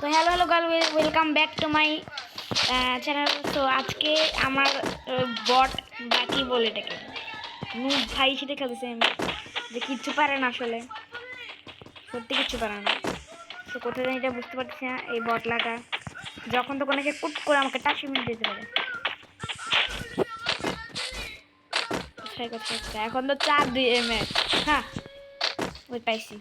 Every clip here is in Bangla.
তো hello guys, welcome back to my channel. তো আজকে আমার বট বাকি বলে এটাকে নু ভাই সাথে খেলতেছে আমি, যে কিচ্ছু পারে না, আসলে সত্যি কিচ্ছু পারে না। তো কোথায় জানি এটা বুঝতে পারছি না। এই বটলাটা যখন তখন এসে কুট করে আমাকে টাসি মিনিট দিতে পারে। এখন তো 4-2 ম্যাচ। হ্যাঁ, ওই পাইছি।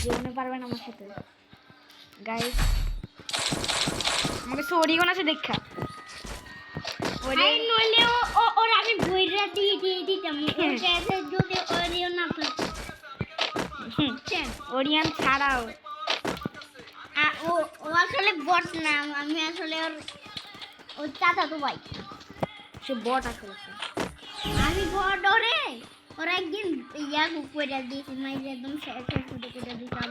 জীবনে পারবে না আমার সাথে গাইস। আমাকে ওরিয়ন আছে দেখা, ওর আমি বইটা দিয়ে দিতাম ওর কাছে যদি ওরিয়ন না থাকতো। ওরিয়ন ছাড়াও ও আসলে বট না, আমি আসলে ওর চাচাতো ভাই। সে বট আসলে। আমি বট ওরা একদিন ইয়া করে দিয়েছি, মাইরে একদম শেষ করে দিতাম।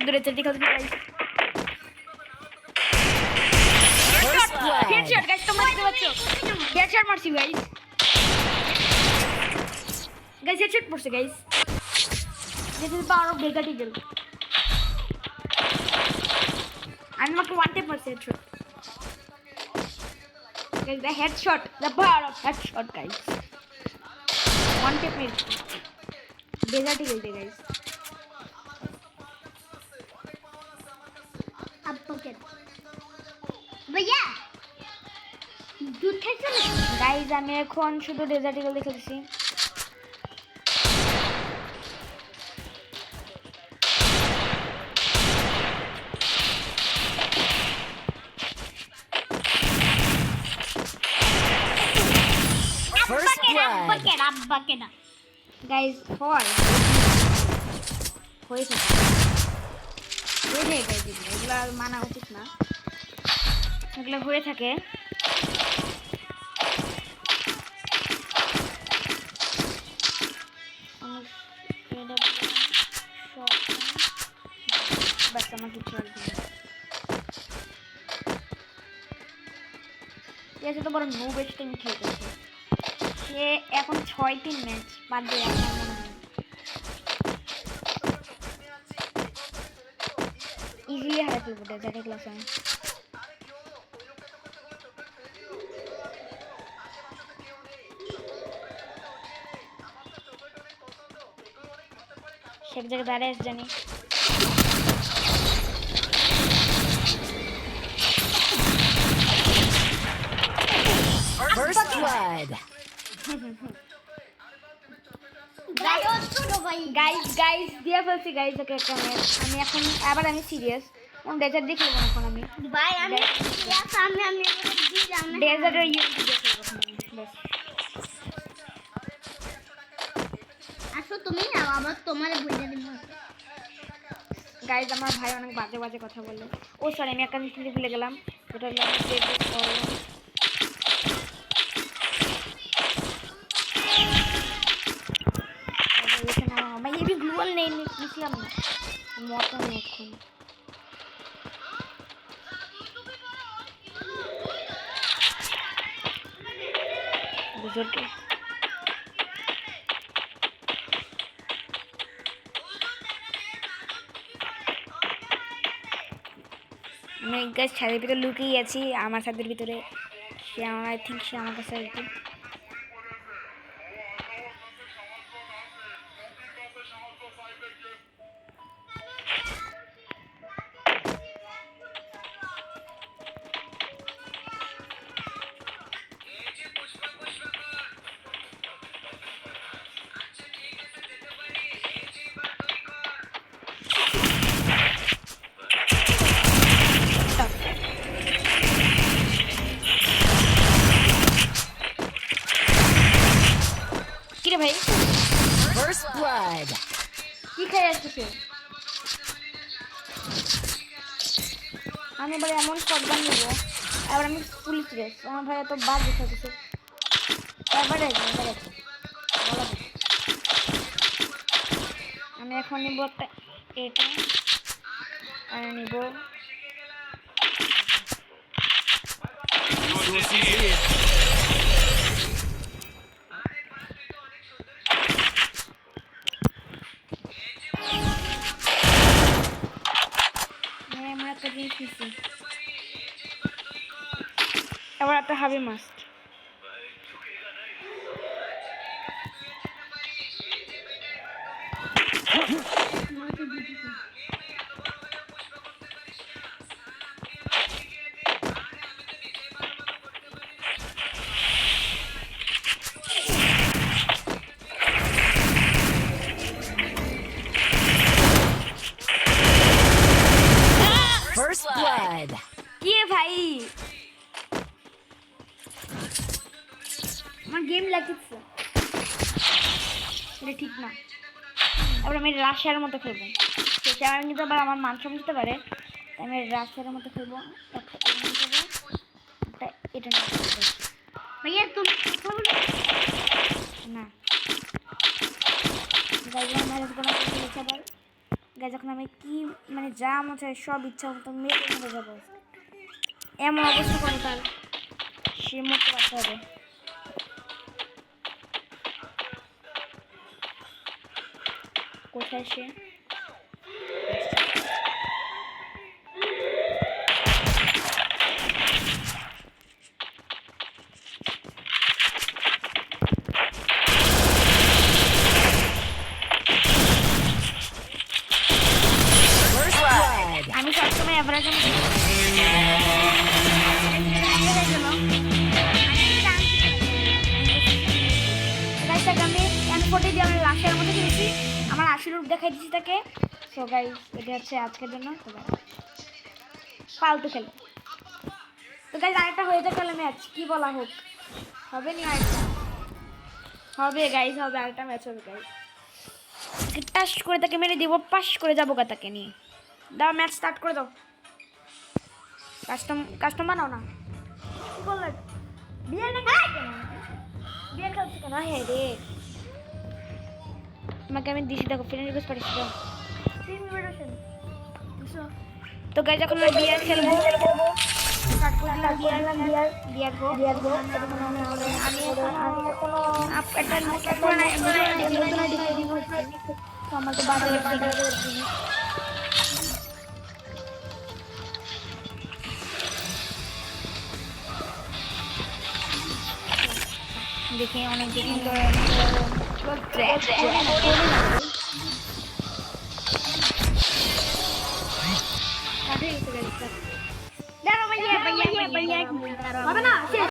দূরে চলতে খেলতে গাইস। হেডশট গাইস, তোমরা দেখতে পাচ্ছ? হেডশট মারছি গাইস। গাইস হেডশট পড়ছে guys. This is power of Vega Tigle. আমি মাত্র ওয়ান টেপ মারছি headshot guys. The headshot, the power of headshot guys. One tap মেরেছি ভেগা টিগল দে গাইস। ভাইয়া দুধ খাইছো না গাইস? আমি এখন শুধু ডেজার্ট ইগল দেখে দিচ্ছি। গাইস হয় হয়ে থাকে, হয়ে যায় গাইস। এগুলো আর মানা উচিত না, এগুলো হয়ে থাকে। বাস আমার কিছু আর কি এসে তো বড় নো বেস্ট টাইম খেলতেছে। সে এখন 6-3 ম্যাচ বাদ দিয়ে আমার মনে হয় ইজিলি হারা ফেলবো ডেজার্ট ক্লাস। আমি সব জায়গায় দাঁড়িয়ে আছে জানি। First blood. গাইস দিয়ে ফেলছি গাইস। ওকে একটা ম্যাচ আমি এখন আবার আমি সিরিয়াস। কোন ডেজার্ট দেখি না এখন আমি ভাই আমি ডেজার্টের ইউনিট দেখি এখন বাস। আসো তুমি না আবার তোমার বইটা দিব। গাইস আমার ভাই অনেক বাজে বাজে কথা বলে। ও সরি, আমি একটা জিনিস ভুলে গেলাম। ওটা হলো আমি এবি গ্লুয়াল নেই নিছিলাম না মতো এখন। বুঝতে আমি গাছ ছাদের ভিতরে লুকিয়ে আছি, আমার ছাদের ভিতরে। সে আমার আই থিঙ্ক সে আমার কাছে আসবে। কিরে ভাই First blood. কি কি খেয়ে আসতেছে? আমি এবার এমন শটগান নেবো, এবার আমি পুলিশ রেস। আমার ভাই এত বাদ দিচ্ছে। এবারে আমি এখন নিব একটা এটা, আর নিব আমরা একটা জিনিস নিচ্ছি। এবার একটা হাবি মাস্ট। First blood. কি রে ভাই, আমার গেম লাগছে, এটা ঠিক না। এবার আমি রাশিয়ার মতো খেলবো, সে আমি কিন্তু আবার আমার মান সম্মান দিতে পারে, তাই আমি রাশিয়ার মতো খেলবো। একটা এমনি খেলবো, একটা এটা নিয়ে খেলবো। ভাইয়া তুমি কথা বলো না গাই যখন ম্যারেজ করা খেলেছে আবার গাই যখন আমি কি মানে যা মনে চাই সব ইচ্ছা মতো মেরে মেরে যাবো, এমন অবস্থা করে তার, সে মরতে পারতে হবে। কোথায় সে? First blood. আমি সবসময় অ্যাভারেজ আমি ফটো দিয়ে আমি লাশের মতো খেয়েছি, আমার আশি রূপ দেখাই দিচ্ছি তাকে। সো গাইস এটা হচ্ছে আজকের জন্য, তো ফালতু খেলে। তো গাইস আরেকটা হয়ে যাক তাহলে ম্যাচ, কি বলা হোক, হবে নি আরেকটা? হবে গাইস, হবে আরেকটা ম্যাচ হবে গাইস। টাস করে তাকে মেরে দিব, পাস করে যাবো গা তাকে নিয়ে। দাও ম্যাচ স্টার্ট করে দাও। কাস্টম বানাও না, কি বললে? বিয়ার না বিয়ার খেলছে কেন? হে রে তোমাকে আমি দিছি, দেখো ফ্রেন্ড রিকোয়েস্ট পাঠিয়েছি দাও। তো গাইস এখন আমরা বিয়ার খেলবো, স্টার্ট করে দিলাম। বিয়ার গো আমি এখনো একটা নতুন আইডি দিব, তো আমার তো বাজারে জিনিস দেখে অনেক দিন ধরে দাঁড়াও ভাইয়া ভাইয়া ভাইয়া হবে না